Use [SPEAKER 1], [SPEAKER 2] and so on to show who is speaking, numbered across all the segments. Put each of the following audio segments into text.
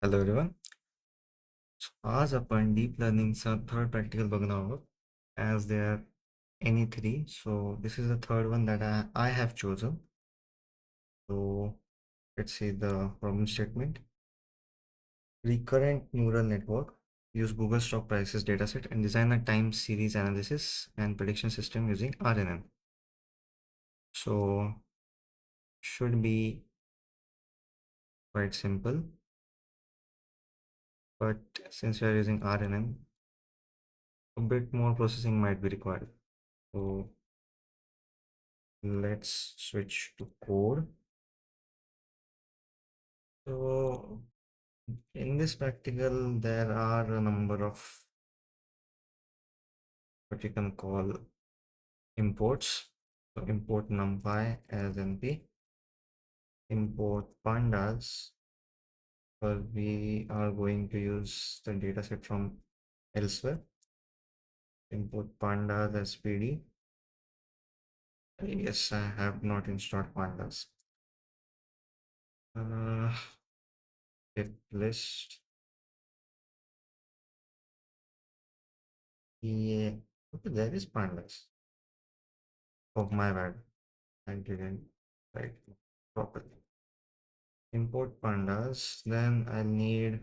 [SPEAKER 1] Hello everyone. आज आपण deep लर्निंगचा third practical बघणार आहोत. As they are any three, so this is the third one that I have chosen. So let's see the problem statement. Recurrent neural network use Google stock prices dataset and design a time series analysis and prediction system using RNN. So should be quite simple, but since we are using RNN, a bit more processing might be required. So let's switch to code. So in this practical, there are a number of what you can call imports. So import numpy as np, import pandas, because we are going to use the dataset from elsewhere. Import pandas as pd. Yes, I have not installed pandas. Get list. Yeah, okay, there is pandas. Oh, my bad. I didn't write properly. Import pandas. Then I'll need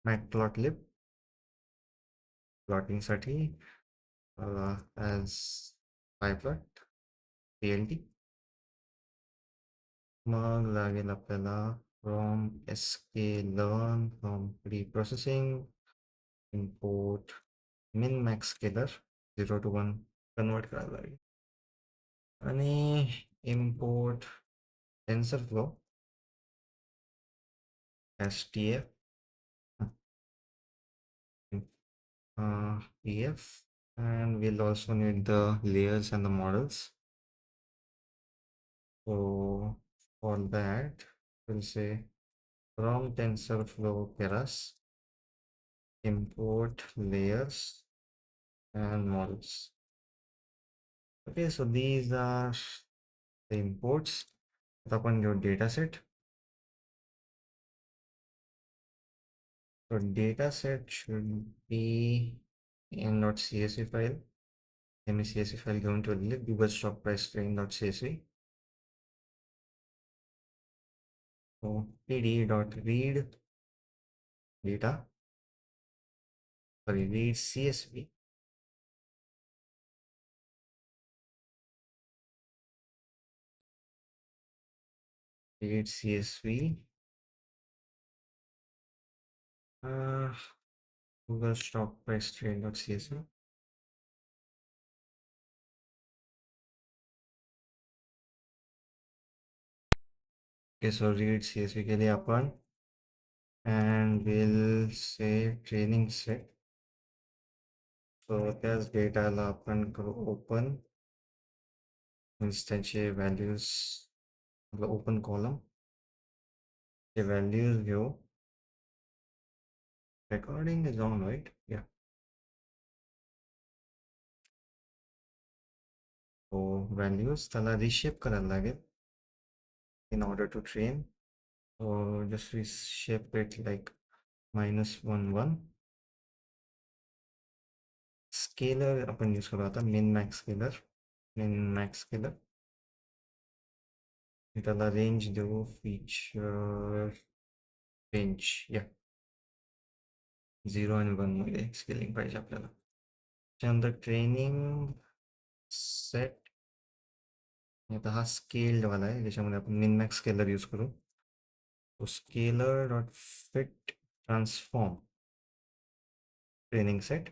[SPEAKER 1] matplotlib plotting साठी as pyplot plt. मग लागेल आपल्याला from sklearn from preprocessing import min max scalar 0 to 1 convert करायला लागेल आणि import tensorflow stf ef, and we'll also need the layers and the models. So for that, we'll say from TensorFlow keras import layers and models. Okay, so these are the imports upon your data set. So data set should be in .csv file. .csv file going to Google stock price train.csv. So pd.read data, sorry, read csv, read csv, Google stock price train.csv. Okay, so read csv के लिए अपन and we'll say training set. So त्याच डेटाला आपण करू open, means त्यांचे values, open column, the values घेऊ. Recording is on, right? Yeah. So values त्याला reshape करायला लागेल in order to train. So just reshape it like -1 1. Scalar आपण यूज करू आता min max scalar. त्याला रेंज देऊ feature range, yeah, 0 आणि 1 मध्ये स्केलिंग पाहिजे आपल्याला. त्यानंतर ट्रेनिंग सेट, आता हा स्केल्ड वाला आहे ज्याच्यामध्ये आपण min max स्केलर यूज करू. तो scaler dot fit transform training set,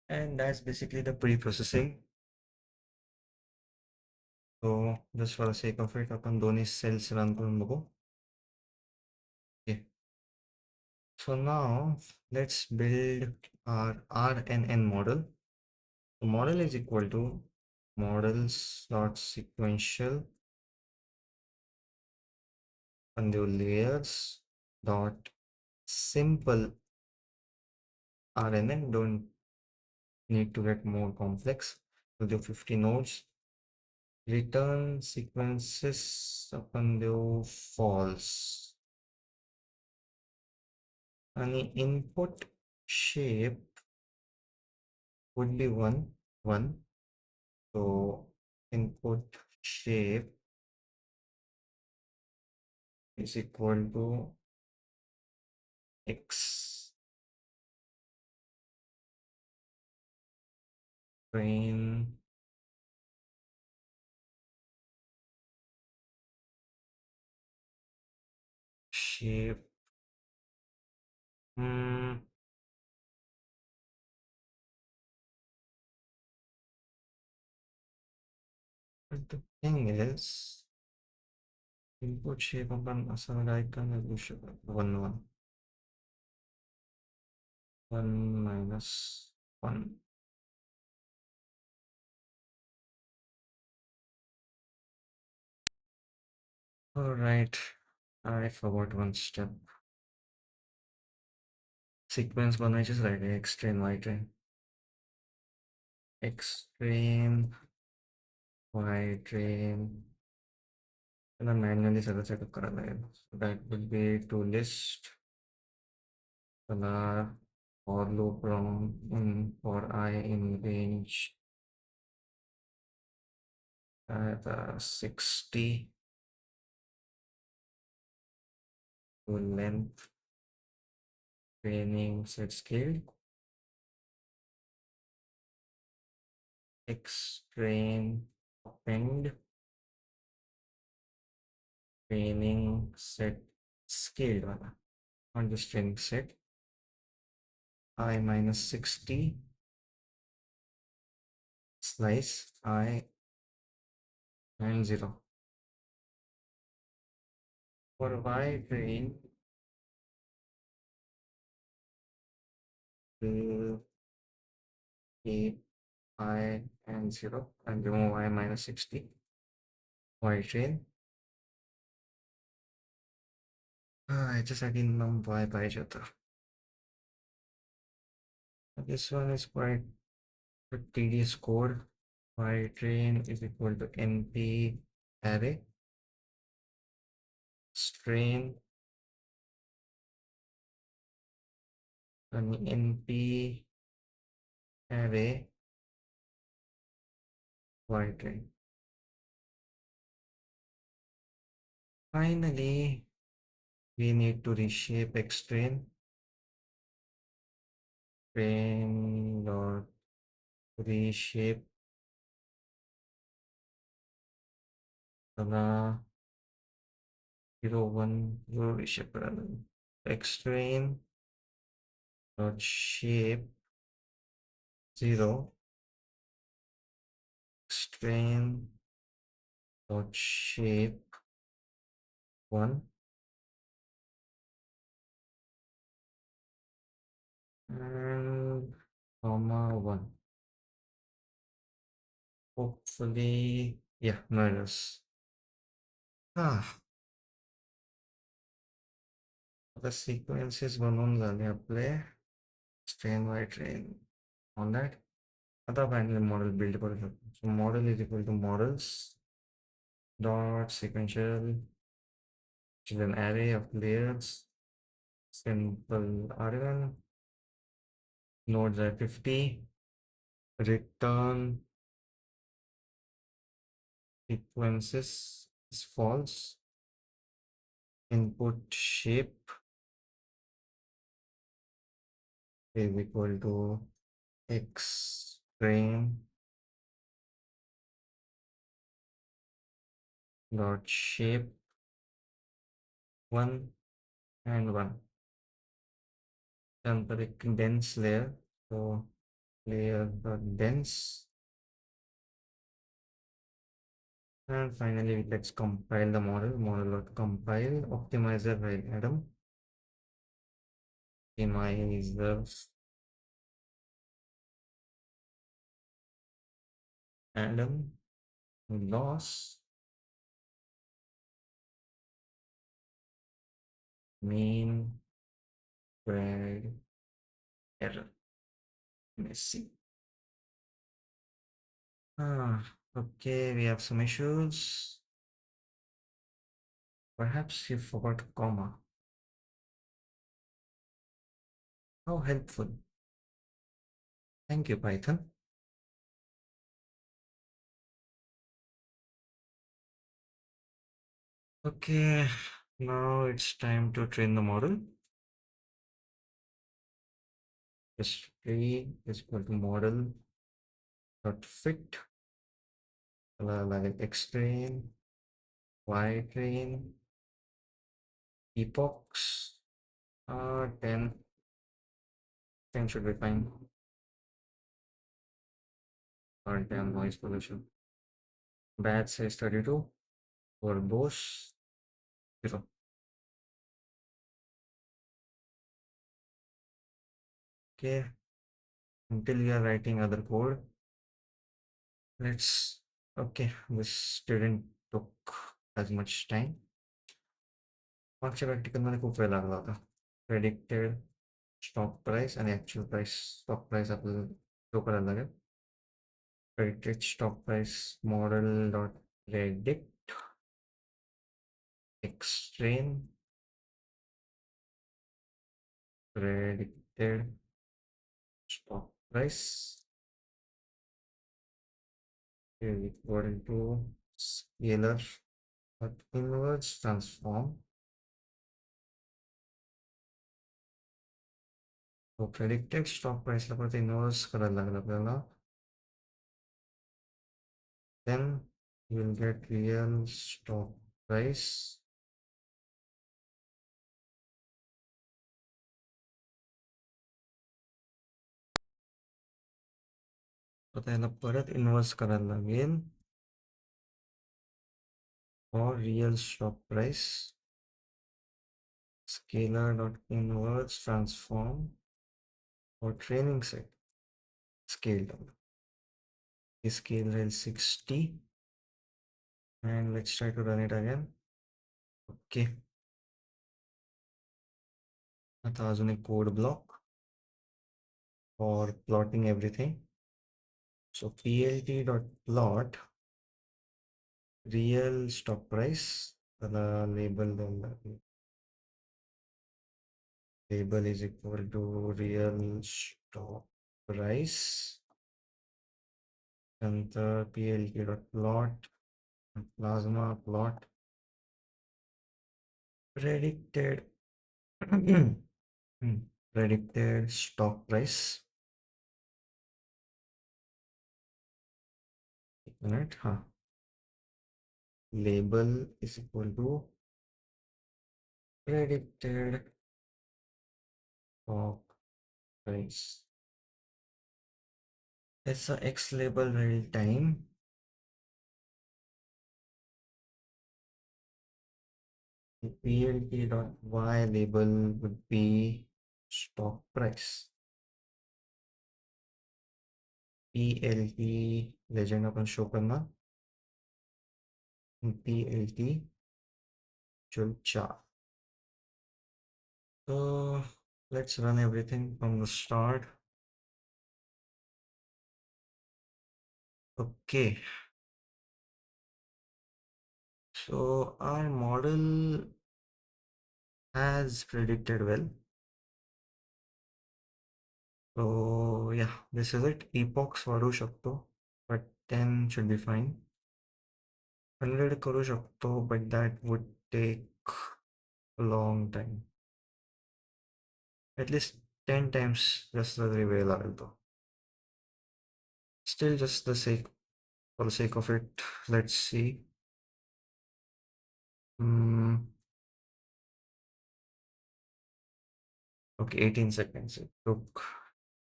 [SPEAKER 1] and that's basically the pre-processing. So just for the sake of it, आपण दोन्ही cells run करून बघू. Okay. So now let's build our RNN model. The model is equal to models.sequential and the layers dot simple RNN. Don't need to get more complex. We'll do 50 nodes. return sequences upon the false. Any input shape would be one. So input shape is equal to x train shape. Hmm. But the thing is, input shape upon assigned icon is 1 minus 1. All right, I forgot one step. Sequence बनायचीच राहिली X train Y train. X train Y train. त्याला manually सगळं setup करायला लागेल. That would be to list त्याला for loop wrong in for I in range 60 to length training set scale X train append training set scaled वाला on the string set I minus 60 slice I and 0. For Y train will keep I and 0 and remove I minus 60. Y train याच्यासाठी num पाहिजे होता. This one is quite a tedious code. Y train is equal to np array strain and np array Y train. Finally, we need to reshape X train dot reshape the 0 1 0 reshape X train dot shape 0 X train dot shape 1 and comma 1. Hopefully, yeah, no errors. The sequences बनवून झाले आपले strain by train on that. आता finally model build करू शकतो. So model is equal to models dot sequential, which is an array of layers, simple RNN, nodes are 50, return sequences is false, input shape is equal to X train dot shape 1 and 1. Then the dense layer, so layer dot dense, and finally let's compile the model dot compile optimizer by optimizer Adam loss mean squared error. Let's see. Okay, we have some issues. Perhaps you forgot a comma. How helpful. Thank you, Python. Okay, now it's time to train the model. History is equal to model dot fit like x train, y train, epochs, 10, 10 should be fine, or 10 noise pollution. Batch size 32, verbose 0. Okay, until you are writing other code, let's, okay, this didn't took as much time. मागच्या practical मध्ये खूप वेळ लागला होता. Predicted stock price आणि actual price stock price आपल्याला show करायला लागेल. Predicted stock price model dot predict एक्सट्रेन predicted stock price is equal to scalar but inverse transform. So predicted stock price ला परत inverse करायला लागेल आपल्याला. Then you will get real stock price. आता याला परत inverse करायला लागेल for real stock price. Scalar dot inverse transform for training set scale down. Scale rel 60 and let's try to run it again. Okay. आता अजून एक code block for plotting everything. So plt.plot real stock price. The label is equal to real stock price. And the plt.plot plasma plot predicted predicted stock price. Right? Huh. Label is equal to predicted stock price. It's a X label real time. The plt.y label would be stock price. plt legend upon show करना plt चल 4. So let's run everything from the start. Okay, so our model has predicted well. So yeah, this is it. Epochs वाढू शकतो, but 10 should be fine. 100 करू शकतो, but that would take a long time. At least 10 times just the way लागेल तो. Still just the sake, for the sake of it, let's see. Okay, 18 seconds. It took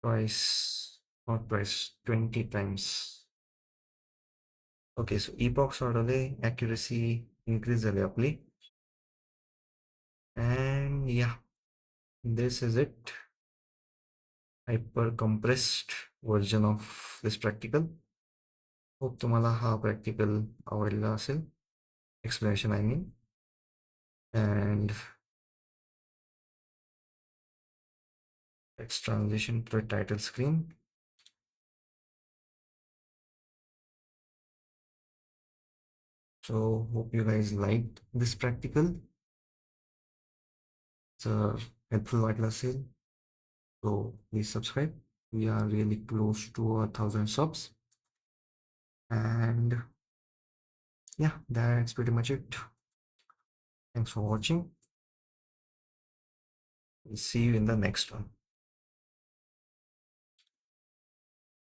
[SPEAKER 1] twice, not twice, 20 times. Okay, so epochs orderly accuracy increase आपली. And yeah, this is it. Hyper compressed version of this practical. Hope तुम्हाला हा practical आवडला असेल. Explanation I mean. And let's transition to the title screen. So hope you guys liked this practical. It's a helpful Atlas sale. So please subscribe. We are really close to 1,000 subs. And yeah, that's pretty much it. Thanks for watching. We'll see you in the next one.